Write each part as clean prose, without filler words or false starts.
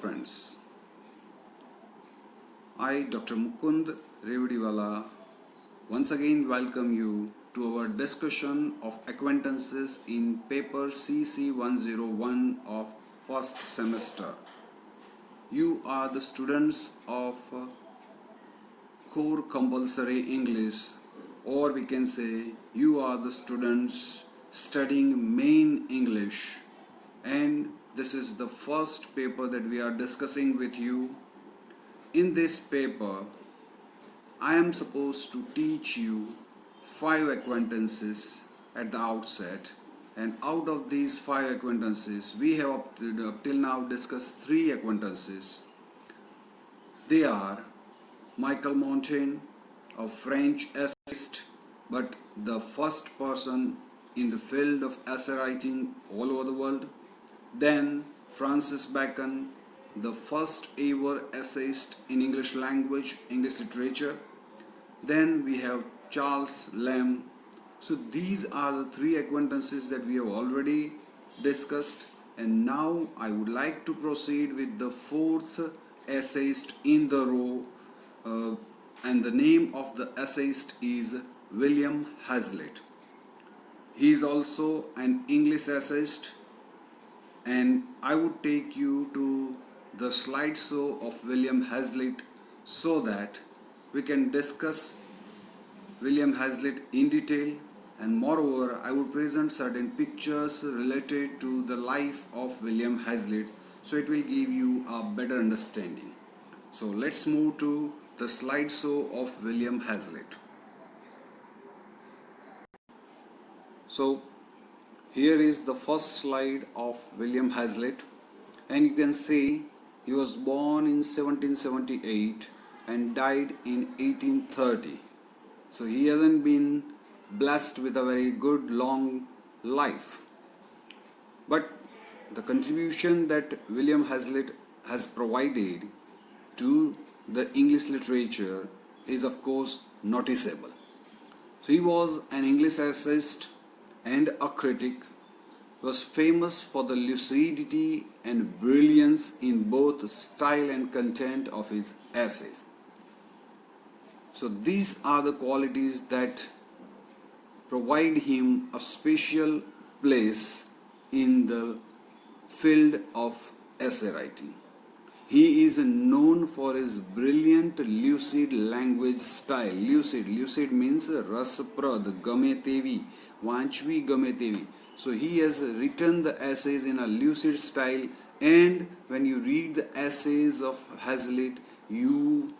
friends. I, Dr. Mukund Revadiwala, once again welcome you to our discussion of acquaintances in paper CC 101 of first semester. You are the students of core compulsory English, or we can say you are the students studying main English, and this is the first paper that we are discussing with you. In this paper, I am supposed to teach you 5 acquaintances at the outset, and out of these 5 acquaintances, we have up till now discussed 3 acquaintances. They are Michael Montaigne, a French essayist, but the first person in the field of essay writing all over the world. Then Francis Bacon, the first ever essayist in English language, English literature. Then we have Charles Lamb. So these are the 3 acquaintances that we have already discussed, and now I would like to proceed with the 4th essayist in the row, and the name of the essayist is William Hazlitt. He is also an English essayist, and I would take you to the slideshow of William Hazlitt so that we can discuss William Hazlitt in detail, and moreover I would present certain pictures related to the life of William Hazlitt, so it will give you a better understanding. So let's move to the slideshow of William Hazlitt. So here is the first slide of William Hazlitt, and you can see he was born in 1778 and died in 1830. So he hasn't been blessed with a very good long life. But the contribution that William Hazlitt has provided to the English literature is of course noticeable. So he was an English essayist and a critic, was famous for the lucidity and brilliance in both style and content of his essays. So these are the qualities that provide him a special place in the field of essay writing. He is known for his brilliant lucid language style. Lucid means rasprad, game tevi, vanchvi game tevi. So he has written the essays in a lucid style, and when you read the essays of Hazlitt, you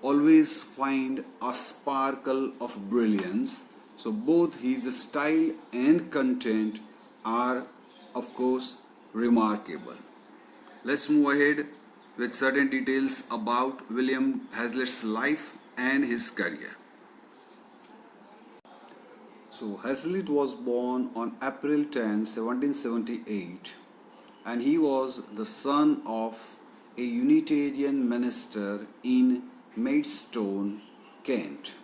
always find a sparkle of brilliance. So both his style and content are of course remarkable. Let's move ahead with certain details about William Hazlitt's life and his career. So Hazlitt was born on April 10, 1778, and he was the son of a Unitarian minister in Maidstone, Kent.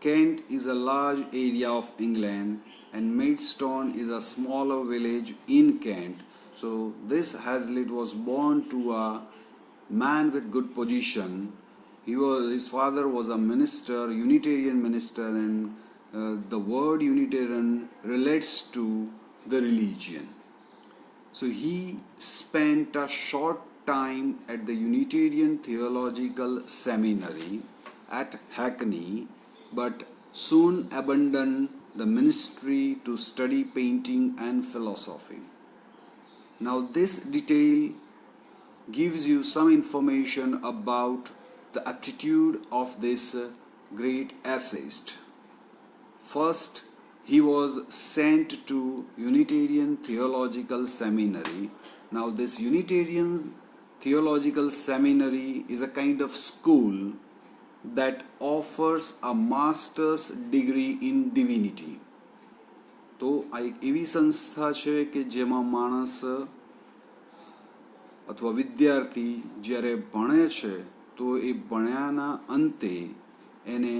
Kent is a large area of England, and Maidstone is a smaller village in Kent. So this Hazlitt was born to a man with good position. His father was a minister, Unitarian minister, and the word Unitarian relates to the religion. So he spent a short time at the Unitarian Theological Seminary at Hackney, but soon abandoned the ministry to study painting and philosophy. Now this detail gives you some information about the aptitude of this great essayist. First, he was sent to Unitarian Theological Seminary. Now this Unitarian Theological Seminary is a kind of school that offers a master's degree in divinity. તો આ એક એવી સંસ્થા છે કે જેમાં માણસ અથવા વિદ્યાર્થી જ્યારે ભણે છે તો એ ભણ્યાના અંતે એને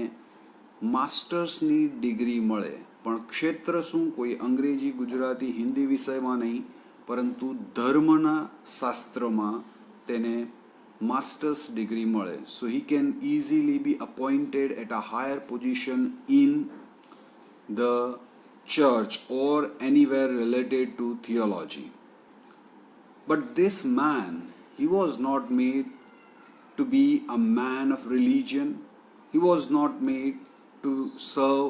માસ્ટર્સની ડિગ્રી મળે. પણ ક્ષેત્ર શું? કોઈ અંગ્રેજી, ગુજરાતી, હિન્દી વિષયમાં નહીં, પરંતુ ધર્મના શાસ્ત્રમાં તેને માસ્ટર્સ ડિગ્રી મળે. So he can easily be appointed at a higher position in the church or anywhere related to theology. But this man, he was not made to be a man of religion. He was not made to serve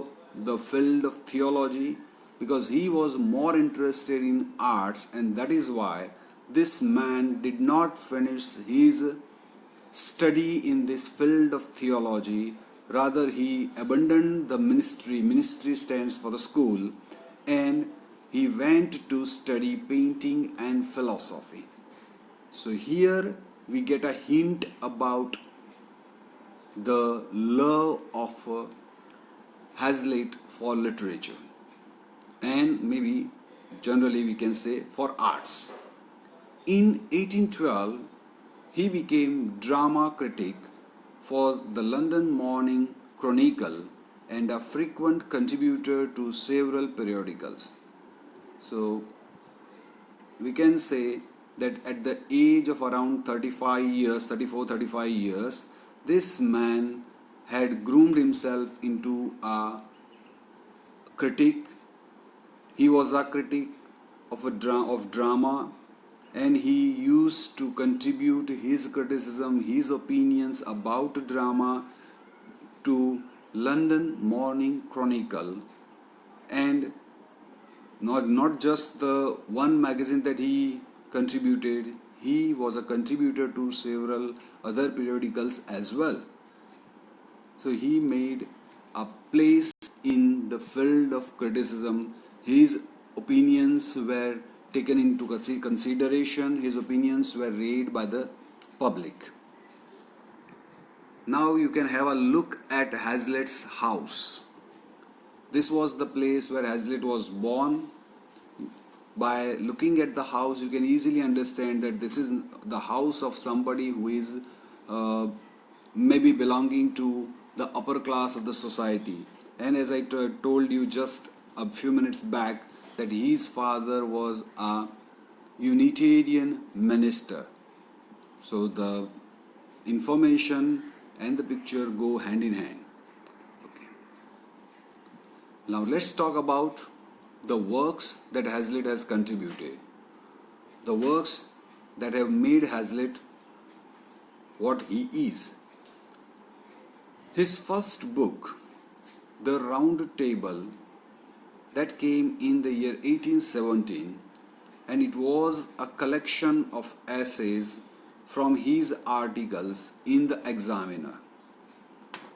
the field of theology because he was more interested in arts, and that is why this man did not finish his study in this field of theology. Rather, he abandoned the ministry. Ministry stands for the school, and he went to study painting and philosophy. So here we get a hint about the love of Hazlitt for literature, and maybe generally we can say for arts. In 1812, he became drama critic for the London Morning Chronicle and a frequent contributor to several periodicals. So we can say that at the age of around 34-35 years, this man had groomed himself into a critic. He was a critic of drama, and he used to contribute his criticism, his opinions about drama to London Morning Chronicle, and not just the one magazine that he contributed, he was a contributor to several other periodicals as well. So he made a place in the field of criticism. His opinions were taken into consideration, his opinions were read by the public. Now you can have a look at Hazlitt's house. This was the place where Hazlitt was born. By looking at the house, you can easily understand that this is the house of somebody who is maybe belonging to the upper class of the society. And as I told you just a few minutes back, that his father was a Unitarian minister. So the information and the picture go hand in hand. Okay. Now let's talk about the works that Hazlitt has contributed. The works that have made Hazlitt what he is. His first book, The Round Table, that came in the year 1817, and it was a collection of essays from his articles in the Examiner.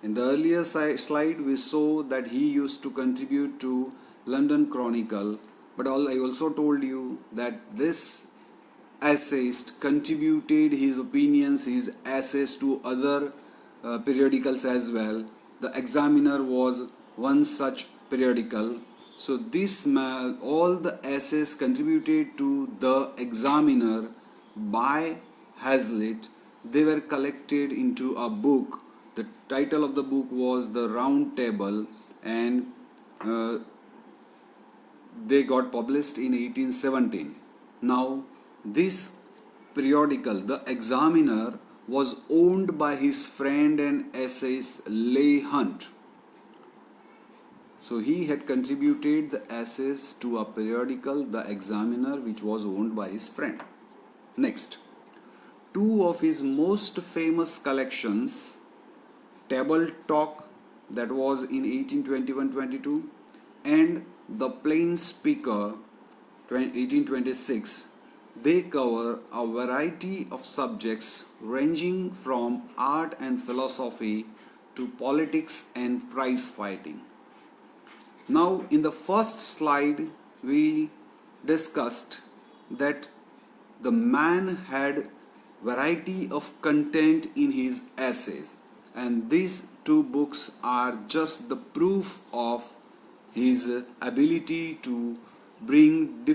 In the earlier slide, we saw that he used to contribute to London Chronicle, but I also told you that this essayist contributed his opinions, his essays to other periodicals as well. The Examiner was one such periodical. So all the essays contributed to the Examiner by Hazlitt, they were collected into a book. The title of the book was The Round Table, and they got published in 1817. Now this periodical, the Examiner, was owned by his friend and essayist Leigh Hunt. So he had contributed the essays to a periodical, the Examiner, which was owned by his friend. Next, two of his most famous collections, Table Talk, that was in 1821-22, and The Plain Speaker, 1826, they cover a variety of subjects ranging from art and philosophy to politics and prize fighting. Now, in the first slide, we discussed that the man had variety of content in his essays, and these two books are just the proof of his ability to bring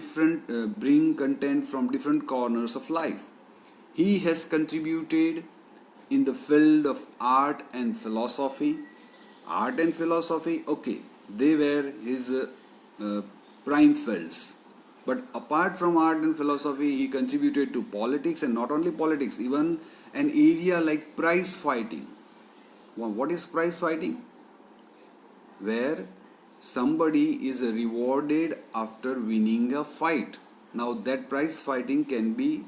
content from different corners of life. He has contributed in the field of art and philosophy. Art and philosophy, okay, they were his prime fields. But apart from art and philosophy, he contributed to politics, and not only politics, even an area like prize fighting. What is prize fighting? Where somebody is rewarded after winning a fight. Now, that prize fighting can be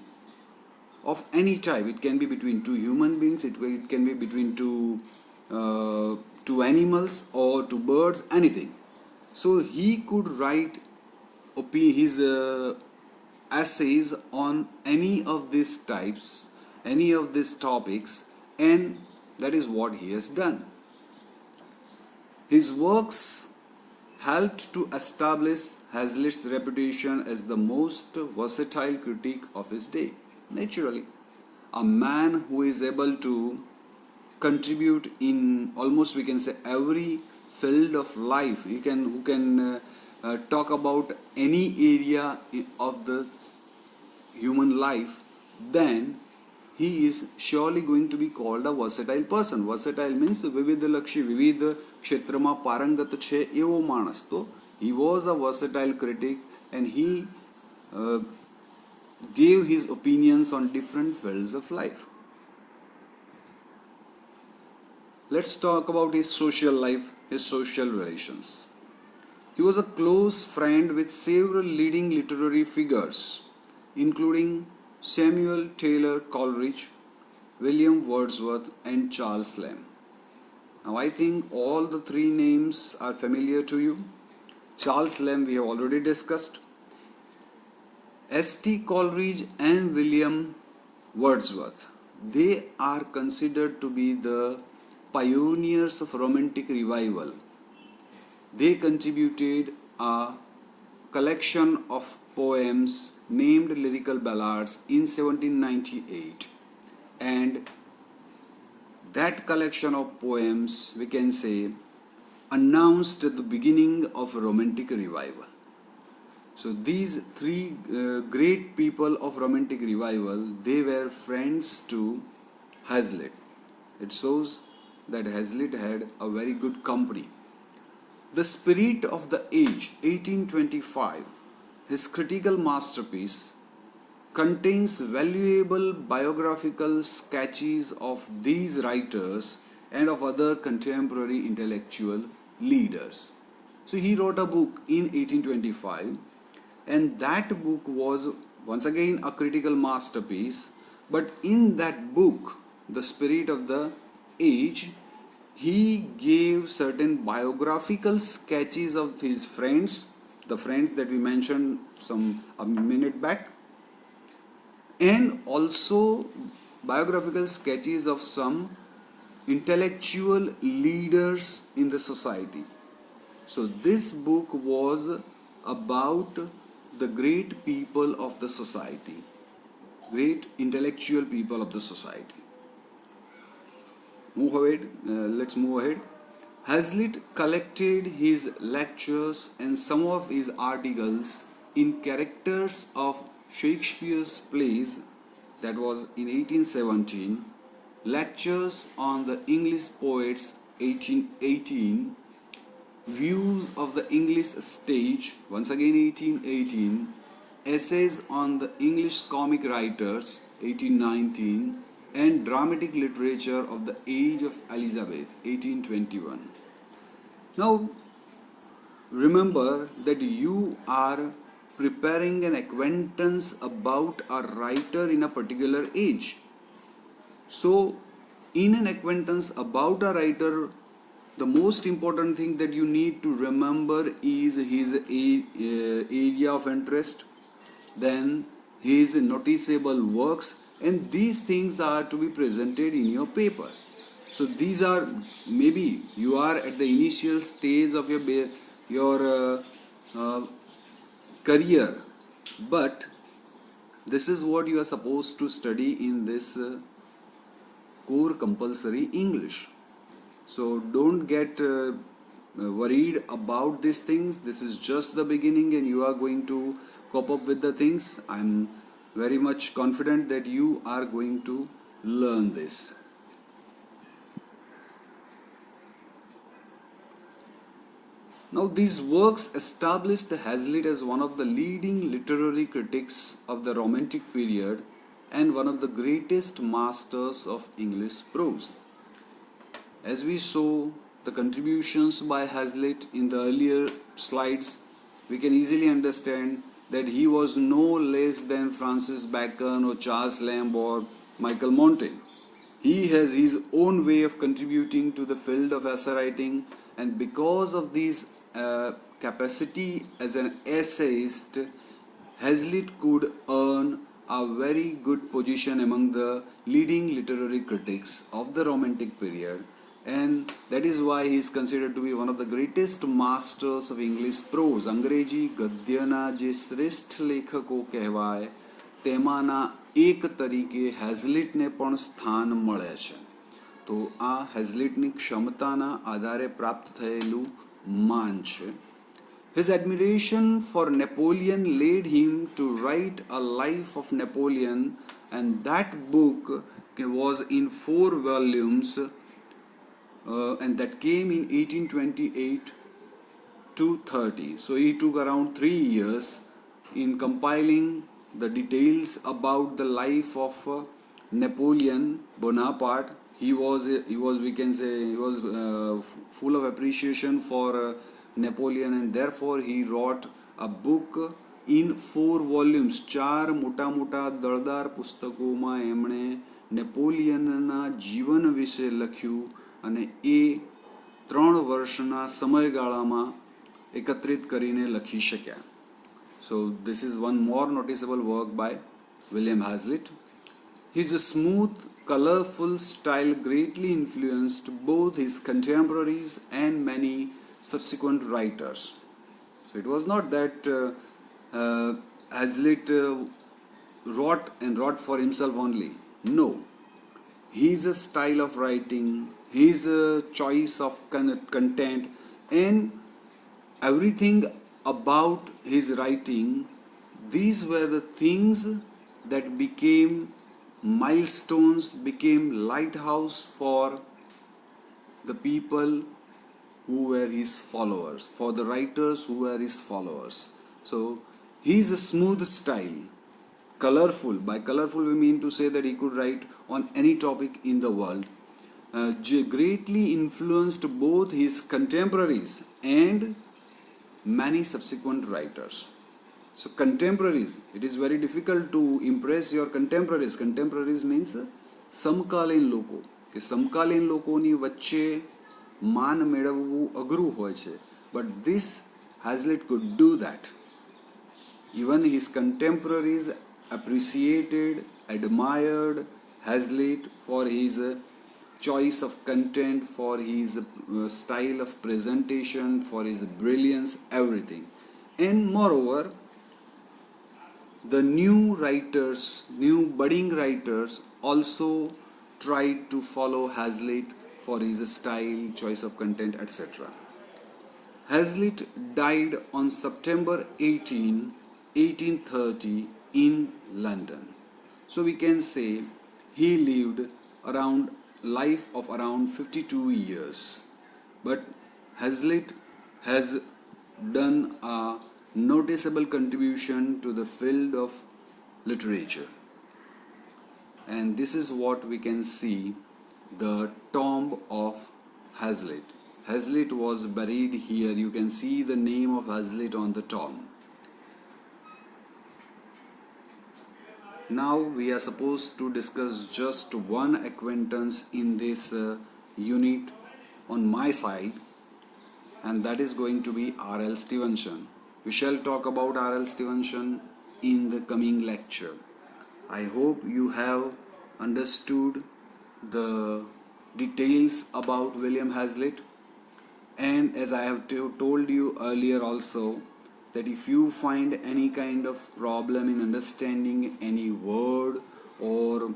of any type. It can be between two human beings, it can be between two animals or two birds, anything. So, he could write his essays on any of these types, any of these topics, and that is what he has done. His works helped to establish Hazlitt's reputation as the most versatile critic of his day. Naturally, a man who is able to contribute in almost, we can say, every field of life, who can talk about any area of the human life, then he is surely going to be called a versatile person. Versatile means વિવિધલક્ષી વિવિધ ક્ષેત્રમાં પારંગત છે એવો માણસ. તો he was a versatile critic, and he gave his opinions on different fields of life. Let's talk about his social life, his social relations. He was a close friend with several leading literary figures, including Samuel Taylor Coleridge, William Wordsworth, and Charles Lamb. Now, I think all the three names are familiar to you. Charles Lamb we have already discussed. S.T. Coleridge and William Wordsworth, they are considered to be the pioneers of Romantic revival. They contributed a collection of poems named Lyrical Ballads in 1798, and that collection of poems, we can say, announced the beginning of Romantic revival. So these three great people of Romantic revival, they were friends to Hazlitt. It shows that Hazlitt had a very good company. The Spirit of the Age, 1825, his critical masterpiece, contains valuable biographical sketches of these writers and of other contemporary intellectual leaders. So he wrote a book in 1825, and that book was once again a critical masterpiece. But in that book, The Spirit of the Age, he gave certain biographical sketches of his friends, the friends that we mentioned a minute back, and also biographical sketches of some intellectual leaders in the society. So this book was about the great people of the society, great intellectual people of the society. Let's move ahead. Hazlitt collected his lectures and some of his articles in Characters of Shakespeare's Plays, that was in 1817, Lectures on the English Poets, 1818, Views of the English Stage, once again 1818, Essays on the English Comic Writers, 1819, and Dramatic Literature of the Age of Elizabeth, 1821. Now, remember that you are preparing an acquaintance about a writer in a particular age. So, in an acquaintance about a writer, the most important thing that you need to remember is his area of interest, then his noticeable works, and these things are to be presented in your paper. So these are, maybe you are at the initial stage of your career, but this is what you are supposed to study in this core compulsory English. So don't get worried about these things. This is just the beginning, and you are going to cope up with the things. I'm very much confident that you are going to learn this. Now, these works established Hazlitt as one of the leading literary critics of the Romantic period and one of the greatest masters of English prose. As we saw the contributions by Hazlitt in the earlier slides, we can easily understand that he was no less than Francis Bacon or Charles Lamb or Michael Montaigne. He has his own way of contributing to the field of essay writing, and because of this capacity as an essayist, Hazlitt could earn a very good position among the leading literary critics of the Romantic period, and that is why he is considered to be one of the greatest masters of English prose. અંગ્રેજી ગદ્યના જે શ્રેષ્ઠ લેખકો કહેવાય તેમાંના એક તરીકે હેઝલિટને પણ સ્થાન મળે છે. તો આ હેઝલિટની ક્ષમતાના આધારે પ્રાપ્ત થયેલું માન છે. His admiration for Napoleon led him to write a life of Napoleon, and that book was in 4 volumes, and that came in 1828 to 30. So he took around 3 years in compiling the details about the life of Napoleon Bonaparte. He was we can say he was full of appreciation for Napoleon, and therefore he wrote a book in 4 volumes. 4 મોટા મોટા દળદાર પુસ્તકોમાં એમણે નેપોલિયનના જીવન વિશે લખ્યું અને એ 3 વર્ષના સમયગાળામાં એકત્રિત કરીને લખી શક્યા. So this is one more noticeable work by William Hazlitt. His smooth, colorful style greatly influenced both his contemporaries and many subsequent writers. So it was not that Hazlitt wrote for himself only. No, his style of writing, his choice of content, and everything about his writing, these were the things that became milestones, became lighthouse for the people who were his followers, for the writers who were his followers. So his smooth style, colorful, by colorful we mean to say that he could write on any topic in the world, greatly influenced both his contemporaries and many subsequent writers. So contemporaries, it is very difficult to impress your contemporaries. Contemporaries means સમકાલીન લોકો, કે સમકાલીન લોકોની વચ્ચે માન મેળવવું અઘરું હોય છે, but this Hazlitt could do that. Even his contemporaries appreciated, admired Hazlitt for his choice of content, for his style of presentation, for his brilliance, everything. And moreover, the new writers, new budding writers also tried to follow Hazlitt for his style, choice of content, etc. Hazlitt died on September 18, 1830 in London. So we can say he lived around life of around 52 years. But Hazlitt has done a noticeable contribution to the field of literature. And this is what we can see, the tomb of Hazlitt. Hazlitt was buried here. You can see the name of Hazlitt on the tomb. Now we are supposed to discuss just one acquaintance in this unit on my side, and that is going to be R.L. Stevenson. We shall talk about R.L. Stevenson in the coming lecture. I hope you have understood the details about William Hazlitt, and as I have told you earlier also, that if you find any kind of problem in understanding any word or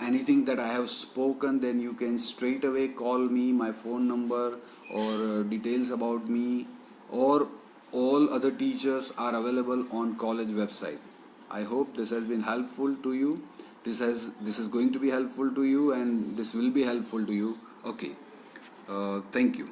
anything that I have spoken, then you can straight away call me. My phone number or details about me or all other teachers are available on college website. I hope this has been helpful to you. This is going to be helpful to you, and this will be helpful to you. Okay, thank you.